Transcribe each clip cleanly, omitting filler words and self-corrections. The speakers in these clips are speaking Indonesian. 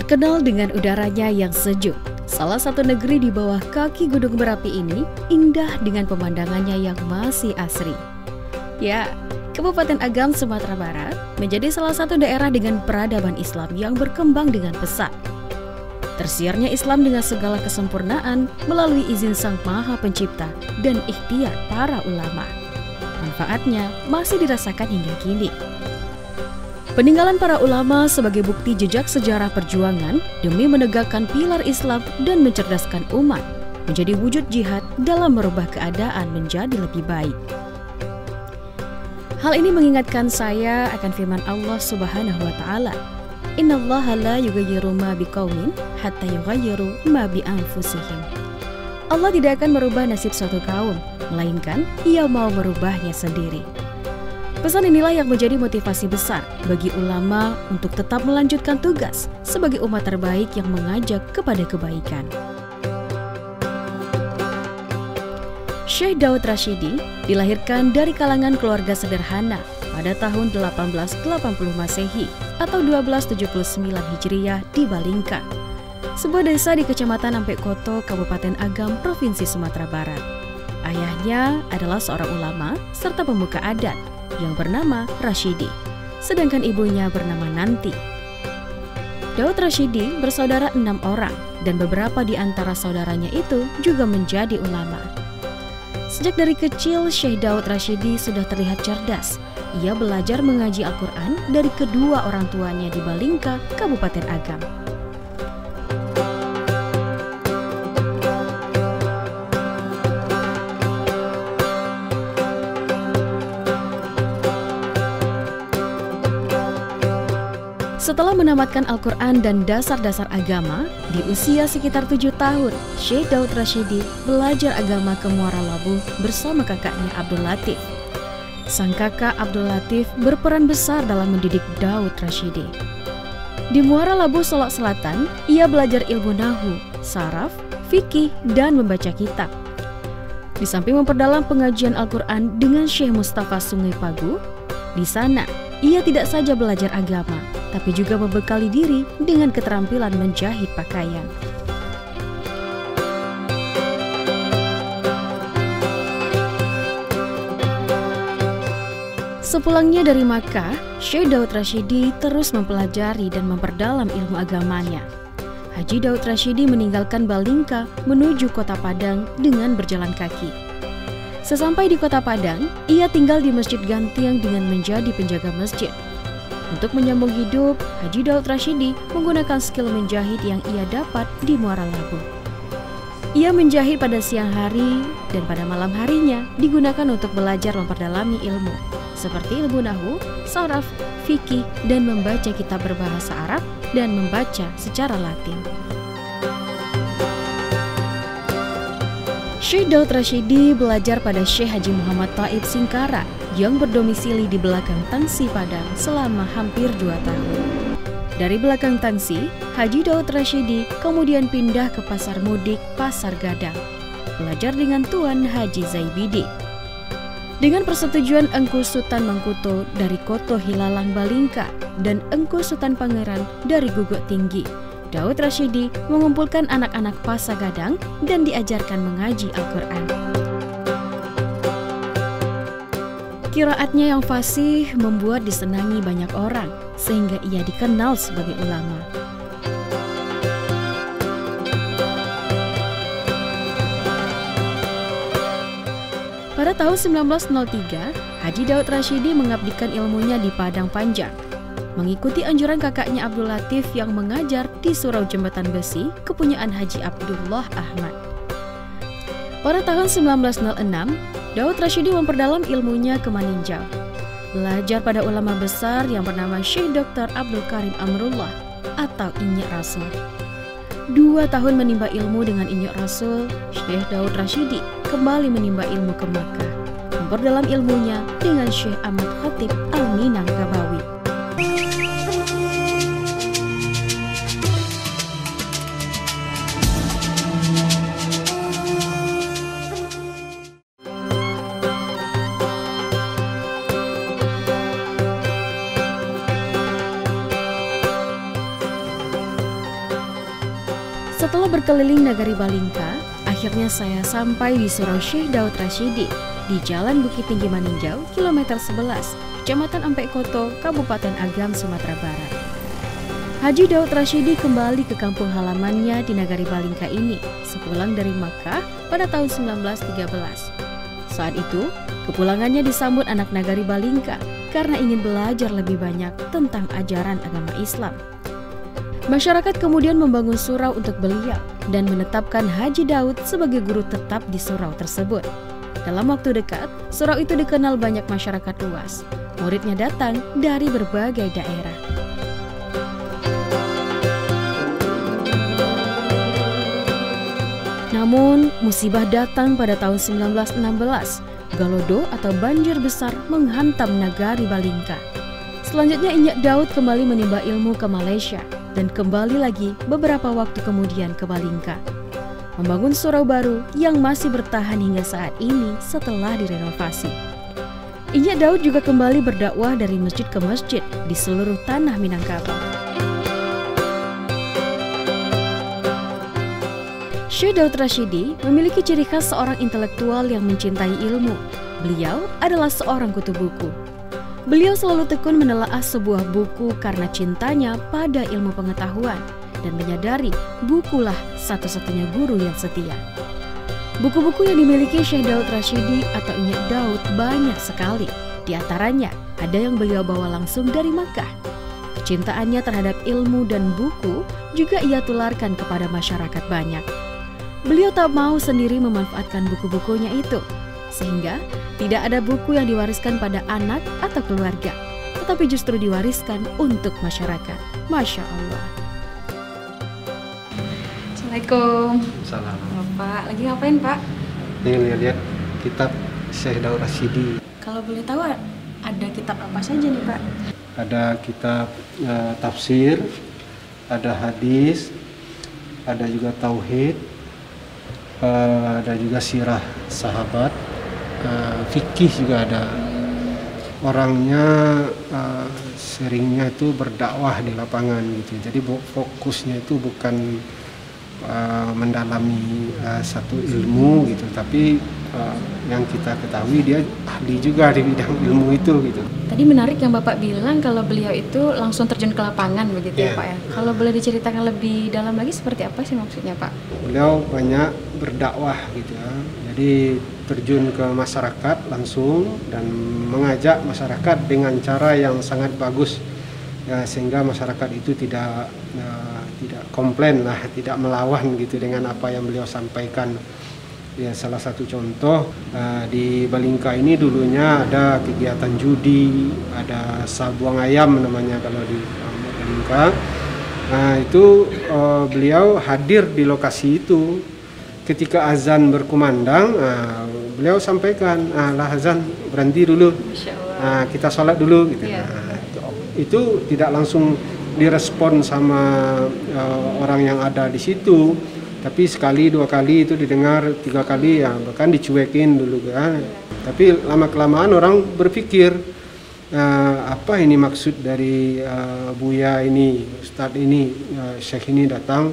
Terkenal dengan udaranya yang sejuk, salah satu negeri di bawah kaki Gunung Merapi ini indah dengan pemandangannya yang masih asri. Ya, Kabupaten Agam, Sumatera Barat menjadi salah satu daerah dengan peradaban Islam yang berkembang dengan pesat. Tersiarnya Islam dengan segala kesempurnaan melalui izin Sang Maha Pencipta dan ikhtiar para ulama. Manfaatnya masih dirasakan hingga kini. Peninggalan para ulama sebagai bukti jejak sejarah perjuangan demi menegakkan pilar Islam dan mencerdaskan umat menjadi wujud jihad dalam merubah keadaan menjadi lebih baik. Hal ini mengingatkan saya akan firman Allah Subhanahu wa Ta'ala, "Innallaha la yughayyiru ma biqaumin hatta yughayyiru ma bi anfusihim." Allah tidak akan merubah nasib suatu kaum, melainkan Ia mau merubahnya sendiri. Pesan inilah yang menjadi motivasi besar bagi ulama untuk tetap melanjutkan tugas sebagai umat terbaik yang mengajak kepada kebaikan. Syekh Daud Rashidi dilahirkan dari kalangan keluarga sederhana pada tahun 1880 Masehi atau 1279 Hijriah di Balingka, sebuah desa di Kecamatan Ampekoto, Kabupaten Agam, Provinsi Sumatera Barat. Ayahnya adalah seorang ulama serta pemuka adat yang bernama Rashidi, sedangkan ibunya bernama Nanti. Daud Rashidi bersaudara 6 orang dan beberapa di antara saudaranya itu juga menjadi ulama. Sejak dari kecil, Syekh Daud Rashidi sudah terlihat cerdas. Ia belajar mengaji Al-Quran dari kedua orang tuanya di Balingka, Kabupaten Agam. Setelah menamatkan Al-Quran dan dasar-dasar agama, di usia sekitar 7 tahun, Syekh Daud Rashidi belajar agama ke Muara Labuh bersama kakaknya Abdul Latif. Sang kakak Abdul Latif berperan besar dalam mendidik Daud Rashidi. Di Muara Labuh, Solok Selatan, ia belajar ilmu nahu, saraf, fikih, dan membaca kitab. Di samping memperdalam pengajian Al-Quran dengan Syekh Mustafa Sungai Pagu, di sana ia tidak saja belajar agama, tapi juga membekali diri dengan keterampilan menjahit pakaian. Sepulangnya dari Makkah, Syekh Daud Rashidi terus mempelajari dan memperdalam ilmu agamanya. Haji Daud Rashidi meninggalkan Balingka menuju Kota Padang dengan berjalan kaki. Sesampai di Kota Padang, ia tinggal di Masjid Gantiang dengan menjadi penjaga masjid. Untuk menyambung hidup, Haji Daud Rashidi menggunakan skill menjahit yang ia dapat di Muara Labuh. Ia menjahit pada siang hari dan pada malam harinya digunakan untuk belajar memperdalami ilmu, seperti ilmu nahu, saraf, fikih, dan membaca kitab berbahasa Arab dan membaca secara Latin. Syekh Daud Rashidi belajar pada Syekh Haji Muhammad Taib Singkara yang berdomisili di belakang Tangsi Padang selama hampir 2 tahun. Dari belakang Tangsi, Haji Daud Rashidi kemudian pindah ke Pasar Mudik Pasar Gadang, belajar dengan Tuan Haji Zaibidi. Dengan persetujuan Engku Sultan Mangkuto dari Koto Hilalang Balingka dan Engku Sultan Pangeran dari Guguk Tinggi, Daud Rashidi mengumpulkan anak-anak Pasar Gadang dan diajarkan mengaji Al-Quran. Qiraatnya yang fasih membuat disenangi banyak orang, sehingga ia dikenal sebagai ulama. Pada tahun 1903, Haji Daud Rashidi mengabdikan ilmunya di Padang Panjang, mengikuti anjuran kakaknya Abdul Latif yang mengajar di Surau Jembatan Besi, kepunyaan Haji Abdullah Ahmad. Pada tahun 1906, Daud Rashidi memperdalam ilmunya ke Maninjau, belajar pada ulama besar yang bernama Syekh Dr. Abdul Karim Amrullah atau Inyek Rasul. 2 tahun menimba ilmu dengan Inyek Rasul, Syekh Daud Rashidi kembali menimba ilmu ke Makkah, memperdalam ilmunya dengan Syekh Ahmad Khatib Al-Minangkabawi. Setelah berkeliling nagari Balingka, akhirnya saya sampai di Surau Syekh Daud Rashidi di Jalan Bukit Tinggi Maninjau, kilometer 11, Kecamatan Ampekkoto, Kabupaten Agam, Sumatera Barat. Haji Daud Rashidi kembali ke kampung halamannya di nagari Balingka ini sepulang dari Makkah pada tahun 1913. Saat itu, kepulangannya disambut anak nagari Balingka karena ingin belajar lebih banyak tentang ajaran agama Islam. Masyarakat kemudian membangun surau untuk beliau dan menetapkan Haji Daud sebagai guru tetap di surau tersebut. Dalam waktu dekat, surau itu dikenal banyak masyarakat luas. Muridnya datang dari berbagai daerah. Namun, musibah datang pada tahun 1916. Galodo atau banjir besar menghantam nagari Balingka. Selanjutnya Injak Daud kembali menimba ilmu ke Malaysia dan kembali lagi beberapa waktu kemudian ke Balingka, membangun surau baru yang masih bertahan hingga saat ini setelah direnovasi. Injak Daud juga kembali berdakwah dari masjid ke masjid di seluruh tanah Minangkabau. Syekh Daud Rashidi memiliki ciri khas seorang intelektual yang mencintai ilmu. Beliau adalah seorang kutu buku. Beliau selalu tekun menelaah sebuah buku karena cintanya pada ilmu pengetahuan dan menyadari bukulah satu-satunya guru yang setia. Buku-buku yang dimiliki Syekh Daud Rashidi atau Injak Daud banyak sekali. Di antaranya ada yang beliau bawa langsung dari Makkah. Kecintaannya terhadap ilmu dan buku juga ia tularkan kepada masyarakat banyak. Beliau tak mau sendiri memanfaatkan buku-bukunya itu, sehingga tidak ada buku yang diwariskan pada anak atau keluarga, tetapi justru diwariskan untuk masyarakat. Masya Allah. Assalamualaikum. Salam. Bapak, lagi ngapain Pak? Ini lihat kitab Syekh Daud Rashidi. Kalau boleh tahu ada kitab apa saja nih Pak? Ada kitab tafsir, ada hadis, ada juga tauhid, ada juga sirah sahabat, fikih juga ada. Orangnya seringnya itu berdakwah di lapangan gitu. Jadi fokusnya itu bukan mendalami satu ilmu gitu, tapi yang kita ketahui dia ahli juga di bidang ilmu itu gitu. Tadi menarik yang Bapak bilang kalau beliau itu langsung terjun ke lapangan begitu ya Pak ya. Kalau boleh diceritakan lebih dalam lagi seperti apa sih maksudnya Pak? Beliau banyak berdakwah gitu ya. Jadi terjun ke masyarakat langsung dan mengajak masyarakat dengan cara yang sangat bagus ya, sehingga masyarakat itu tidak komplain lah, tidak melawan gitu dengan apa yang beliau sampaikan. Ya, salah satu contoh di Balingka ini dulunya ada kegiatan judi, ada sabuang ayam namanya kalau di Balingka. Nah itu beliau hadir di lokasi itu. Ketika azan berkumandang, beliau sampaikan, lah azan berhenti dulu, kita sholat dulu gitu. Yeah. Itu tidak langsung direspon sama orang yang ada di situ, tapi sekali, dua kali itu didengar, tiga kali ya bahkan dicuekin dulu kan. Tapi lama kelamaan orang berpikir apa ini maksud dari Buya ini, Ustadz ini, Syekh ini datang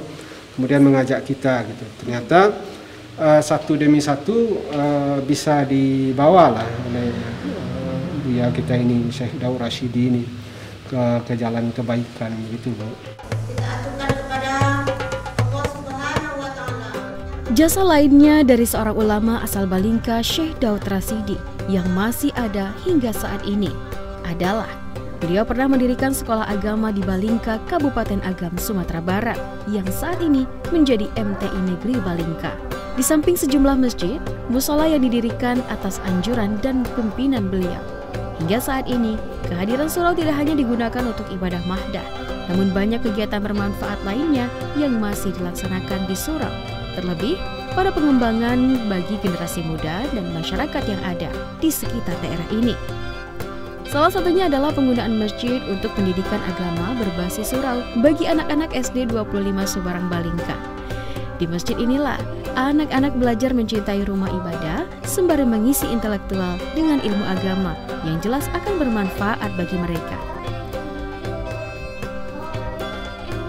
kemudian mengajak kita gitu. Ternyata satu demi satu bisa dibawa lah oleh Buya kita ini, Syekh Daud Rashidi ini ke jalan kebaikan gitu Bu. Jasa lainnya dari seorang ulama asal Balingka, Syekh Daud Rashidi, yang masih ada hingga saat ini adalah beliau pernah mendirikan sekolah agama di Balingka, Kabupaten Agam, Sumatera Barat, yang saat ini menjadi MTI Negeri Balingka. Di samping sejumlah masjid, musola yang didirikan atas anjuran dan pimpinan beliau. Hingga saat ini, kehadiran surau tidak hanya digunakan untuk ibadah mahdah, namun banyak kegiatan bermanfaat lainnya yang masih dilaksanakan di surau. Terlebih pada pengembangan bagi generasi muda dan masyarakat yang ada di sekitar daerah ini. Salah satunya adalah penggunaan masjid untuk pendidikan agama berbasis surau bagi anak-anak SD 25 Subarang Balingka. Di masjid inilah anak-anak belajar mencintai rumah ibadah sembari mengisi intelektual dengan ilmu agama yang jelas akan bermanfaat bagi mereka.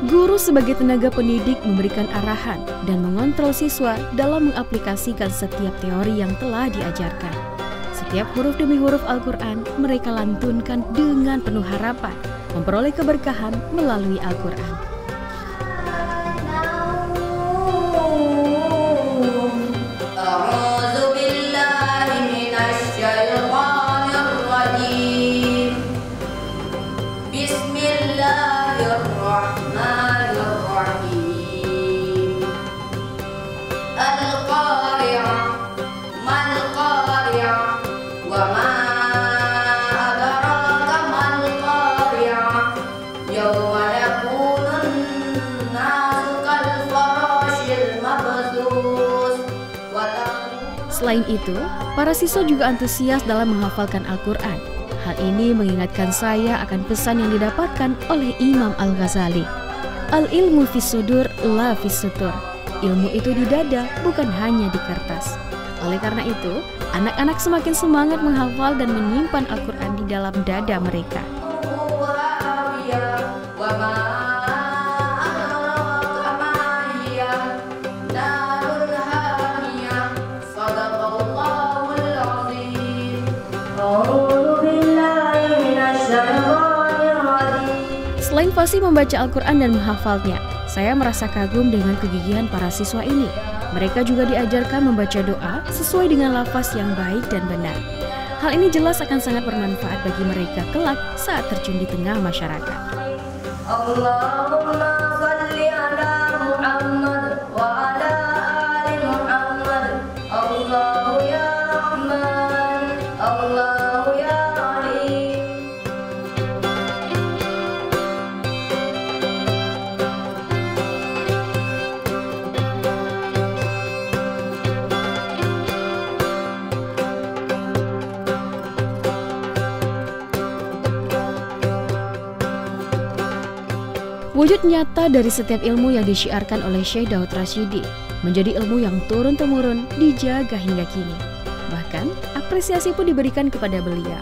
Guru sebagai tenaga pendidik memberikan arahan dan mengontrol siswa dalam mengaplikasikan setiap teori yang telah diajarkan. Setiap huruf demi huruf Al-Quran mereka lantunkan dengan penuh harapan memperoleh keberkahan melalui Al-Quran. Selain itu, para siswa juga antusias dalam menghafalkan Al-Quran. Hal ini mengingatkan saya akan pesan yang didapatkan oleh Imam Al-Ghazali. Al-ilmu fis sudur la fis sutur. Ilmu itu di dada, bukan hanya di kertas. Oleh karena itu, anak-anak semakin semangat menghafal dan menyimpan Al-Quran di dalam dada mereka. Selain fasih membaca Al-Quran dan menghafalnya, saya merasa kagum dengan kegigihan para siswa ini. Mereka juga diajarkan membaca doa sesuai dengan lafaz yang baik dan benar. Hal ini jelas akan sangat bermanfaat bagi mereka kelak saat terjun di tengah masyarakat. Allahumma shalli ala Muhammad wa ala ali Muhammad. Allahu ya Rahman, Allahu ya Rahim. Wujud nyata dari setiap ilmu yang disyiarkan oleh Syekh Daud Rashidi menjadi ilmu yang turun-temurun dijaga hingga kini. Bahkan, apresiasi pun diberikan kepada beliau.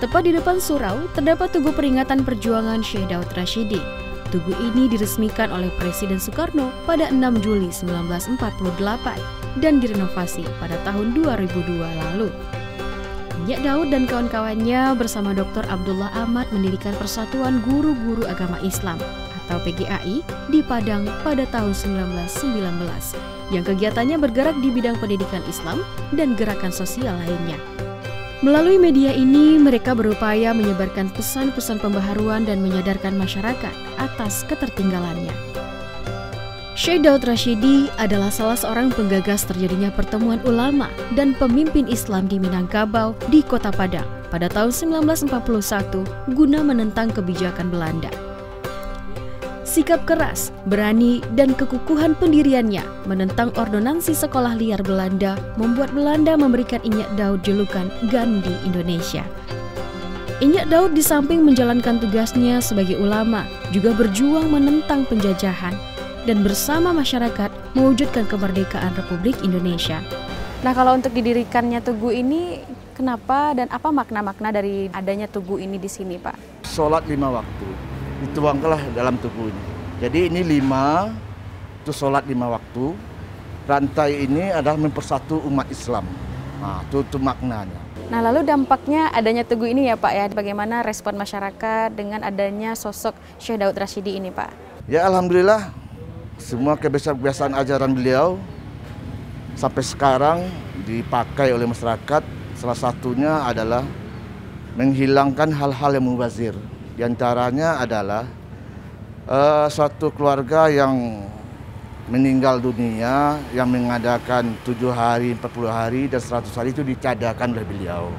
Tepat di depan surau, terdapat tugu peringatan perjuangan Syekh Daud Rashidi. Tugu ini diresmikan oleh Presiden Soekarno pada 6 Juli 1948 dan direnovasi pada tahun 2002 lalu. Nyak Daud dan kawan-kawannya bersama Dr. Abdullah Ahmad mendirikan Persatuan Guru-Guru Agama Islam atau PGAI di Padang pada tahun 1919 yang kegiatannya bergerak di bidang pendidikan Islam dan gerakan sosial lainnya. Melalui media ini, mereka berupaya menyebarkan pesan-pesan pembaharuan dan menyadarkan masyarakat atas ketertinggalannya. Syekh Daud Rashidi adalah salah seorang penggagas terjadinya pertemuan ulama dan pemimpin Islam di Minangkabau di Kota Padang pada tahun 1941 guna menentang kebijakan Belanda. Sikap keras, berani, dan kekukuhan pendiriannya menentang ordonansi sekolah liar Belanda membuat Belanda memberikan Nyak Daud julukan Gandhi Indonesia. Nyak Daud di samping menjalankan tugasnya sebagai ulama juga berjuang menentang penjajahan dan bersama masyarakat mewujudkan kemerdekaan Republik Indonesia. Nah, kalau untuk didirikannya tugu ini, kenapa dan apa makna-makna dari adanya tugu ini di sini, Pak? Sholat 5 waktu, dituangkanlah dalam tugu ini. Jadi ini 5, itu sholat 5 waktu. Rantai ini adalah mempersatu umat Islam. Nah, itu maknanya. Nah, lalu dampaknya adanya tugu ini ya, Pak ya, bagaimana respon masyarakat dengan adanya sosok Syekh Daud Rashidi ini, Pak? Ya, alhamdulillah. Semua kebiasaan ajaran beliau sampai sekarang dipakai oleh masyarakat. Salah satunya adalah menghilangkan hal-hal yang mubazir. Di antaranya adalah suatu keluarga yang meninggal dunia yang mengadakan 7 hari, 40 hari, dan 100 hari itu dicadakan oleh beliau.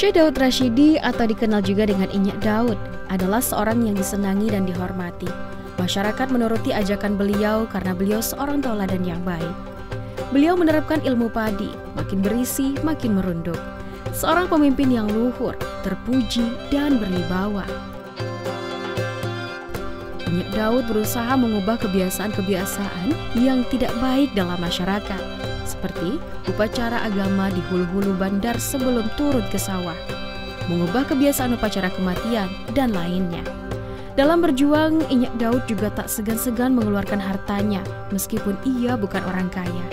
Syekh Daud Rashidi atau dikenal juga dengan Nyak Daud adalah seorang yang disenangi dan dihormati. Masyarakat menuruti ajakan beliau karena beliau seorang tauladan yang baik. Beliau menerapkan ilmu padi, makin berisi, makin merunduk. Seorang pemimpin yang luhur, terpuji, dan berwibawa. Injek Daud berusaha mengubah kebiasaan-kebiasaan yang tidak baik dalam masyarakat, seperti upacara agama di hulu-hulu bandar sebelum turun ke sawah, mengubah kebiasaan upacara kematian, dan lainnya. Dalam berjuang, Injek Daud juga tak segan-segan mengeluarkan hartanya meskipun ia bukan orang kaya.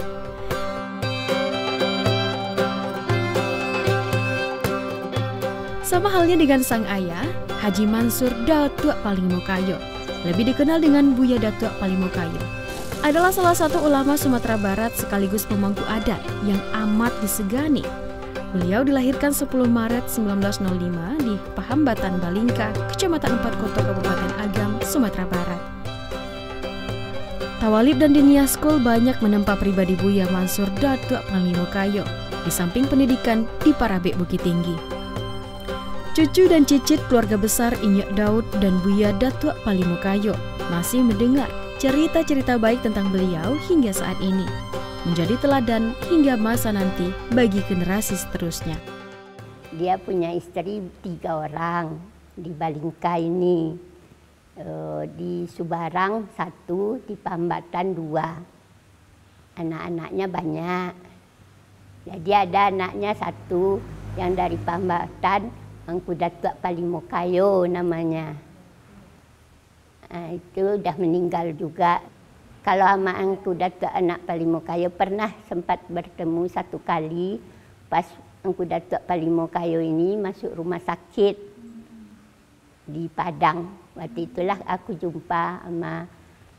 Sama halnya dengan sang ayah, Haji Mansur Datuk Palimokayo, lebih dikenal dengan Buya Datuk Palimokayo, adalah salah satu ulama Sumatera Barat sekaligus pemangku adat yang amat disegani. Beliau dilahirkan 10 Maret 1905 di Pahambatan Balingka, Kecamatan Empat Koto, Kabupaten Agam, Sumatera Barat. Tawalib dan Dinia School banyak menempa pribadi Buya Mansur Datuk Palimokayo, di samping pendidikan di Parabek Bukit Tinggi. Cucu dan cicit keluarga besar Injek Daud dan Buya Datuk Palimokayo masih mendengar cerita-cerita baik tentang beliau hingga saat ini, menjadi teladan hingga masa nanti bagi generasi seterusnya. Dia punya istri 3 orang di Balingka ini, di Subarang 1, di Pambatan 2. Anak-anaknya banyak. Jadi ada anaknya 1 yang dari Pambatan, Angku Datuk Palimokayo namanya. Itu dah meninggal juga. Kalau sama Angku Datuk anak Palimokayo pernah sempat bertemu 1 kali pas Angku Datuk Palimokayo ini masuk rumah sakit di Padang. Waktu itulah aku jumpa sama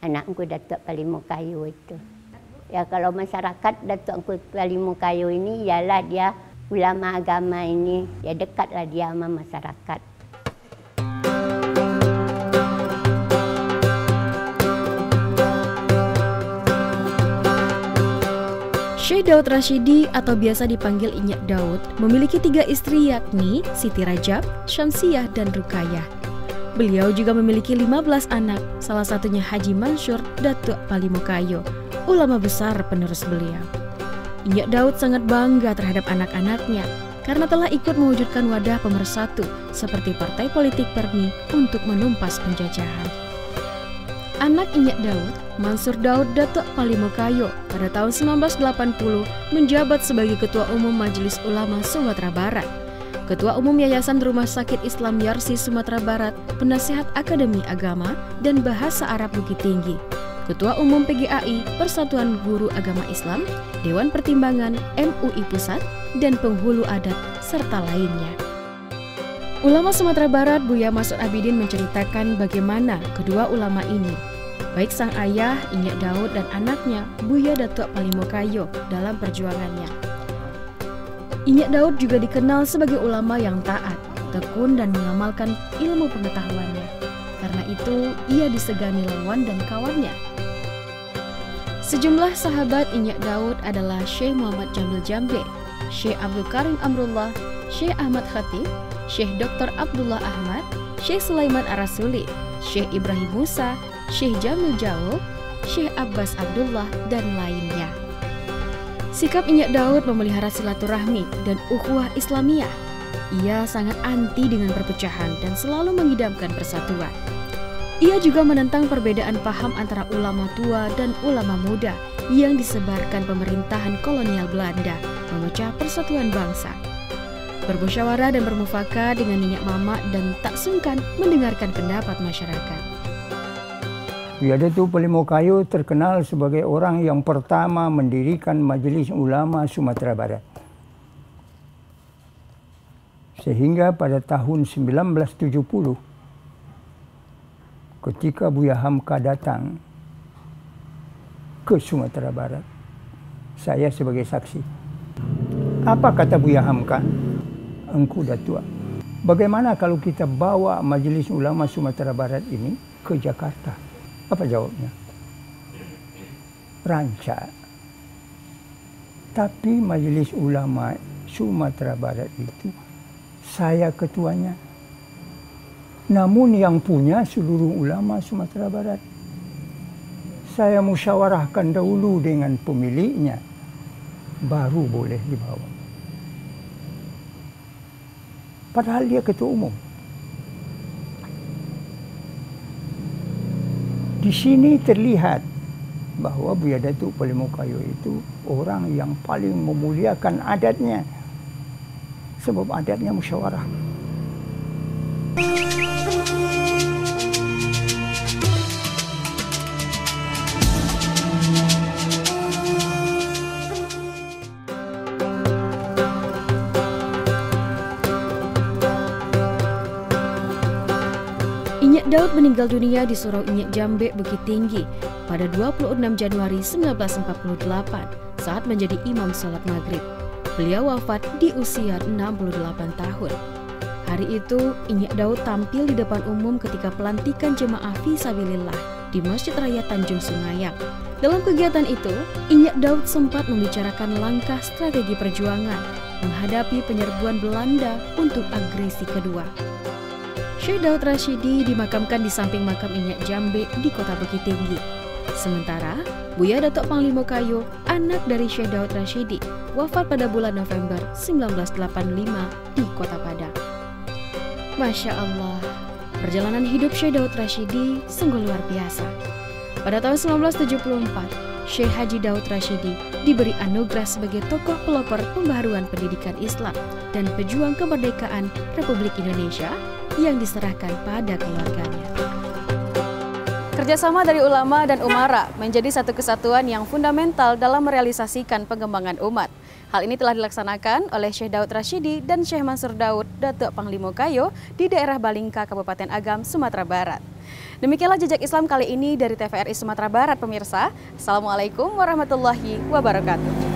anak Angku Datuk Palimokayo itu. Ya kalau masyarakat Datuk Angku Palimokayo ini ialah dia ulama agama ini, ya dekatlah dia sama masyarakat. Syekh Daud Rashidi atau biasa dipanggil Injek Daud memiliki 3 istri yakni Siti Rajab, Syamsiah, dan Rukayah. Beliau juga memiliki 15 anak, salah satunya Haji Mansur Datuk Palimokayo, ulama besar penerus beliau. Injek Daud sangat bangga terhadap anak-anaknya karena telah ikut mewujudkan wadah pemersatu seperti Partai Politik PERMI untuk menumpas penjajahan. Anak Injek Daud, Mansur Daud Datuk Palimokayo, pada tahun 1980 menjabat sebagai Ketua Umum Majelis Ulama Sumatera Barat, Ketua Umum Yayasan Rumah Sakit Islam Yarsi Sumatera Barat, Penasihat Akademi Agama dan Bahasa Arab Bukit Tinggi, Ketua Umum PGAI, Persatuan Guru Agama Islam, Dewan Pertimbangan MUI Pusat, dan penghulu adat, serta lainnya. Ulama Sumatera Barat Buya Masud Abidin menceritakan bagaimana kedua ulama ini, baik sang ayah Injek Daud dan anaknya Buya Datuk Palimokayo dalam perjuangannya. Injek Daud juga dikenal sebagai ulama yang taat, tekun dan mengamalkan ilmu pengetahuannya. Karena itu, ia disegani lawan dan kawannya. Sejumlah sahabat Injek Daud adalah Syekh Muhammad Jamil Jambe, Syekh Abdul Karim Amrullah, Syekh Ahmad Khatib, Syekh Dr. Abdullah Ahmad, Syekh Sulaiman Arasuli, Syekh Ibrahim Musa, Syekh Jamil Jawo, Syekh Abbas Abdullah, dan lainnya. Sikap Injek Daud memelihara silaturahmi dan ukhuwah Islamiyah. Ia sangat anti dengan perpecahan dan selalu mengidamkan persatuan. Ia juga menentang perbedaan paham antara ulama tua dan ulama muda yang disebarkan pemerintahan kolonial Belanda, memecah persatuan bangsa. Bermusyawarah dan bermufakat dengan minyak mamak dan tak sungkan mendengarkan pendapat masyarakat. Buya Datuk Palimokayo terkenal sebagai orang yang pertama mendirikan Majelis Ulama Sumatera Barat. Sehingga pada tahun 1970, ketika Buya Hamka datang ke Sumatera Barat, saya sebagai saksi. Apa kata Buya Hamka? Engku Datuk, bagaimana kalau kita bawa Majelis Ulama Sumatera Barat ini ke Jakarta? Apa jawabnya? Rancak. Tapi Majelis Ulama Sumatera Barat itu saya ketuanya. Namun yang punya seluruh ulama Sumatera Barat. Saya musyawarahkan dahulu dengan pemiliknya, baru boleh dibawa. Padahal dia ketua umum. Di sini terlihat bahwa Buya Datuk Palimokayo itu orang yang paling memuliakan adatnya, sebab adatnya musyawarah. Inyak Daud meninggal dunia di Surau Inyak Jambe, Bukit Tinggi pada 26 Januari 1948 saat menjadi imam sholat maghrib. Beliau wafat di usia 68 tahun. Hari itu, Inyak Daud tampil di depan umum ketika pelantikan jemaah fisabilillah di Masjid Raya Tanjung Sungayang. Dalam kegiatan itu, Inyak Daud sempat membicarakan langkah strategi perjuangan menghadapi penyerbuan Belanda untuk agresi kedua. Syekh Daud Rashidi dimakamkan di samping makam Inyak Jambe di kota Bukit Tinggi. Sementara, Buya Datuk Palimokayo, anak dari Syekh Daud Rashidi, wafat pada bulan November 1985 di kota Padang. Masya Allah, perjalanan hidup Syekh Daud Rashidi sungguh luar biasa. Pada tahun 1974, Syekh Haji Daud Rashidi diberi anugerah sebagai tokoh pelopor pembaharuan pendidikan Islam dan pejuang kemerdekaan Republik Indonesia yang diserahkan pada keluarganya. Kerjasama dari ulama dan umara menjadi satu kesatuan yang fundamental dalam merealisasikan pengembangan umat. Hal ini telah dilaksanakan oleh Syekh Daud Rashidi dan Syekh Mansur Daud Datuk Palimokayo di daerah Balingka, Kabupaten Agam, Sumatera Barat. Demikianlah Jejak Islam kali ini dari TVRI Sumatera Barat, pemirsa. Assalamualaikum warahmatullahi wabarakatuh.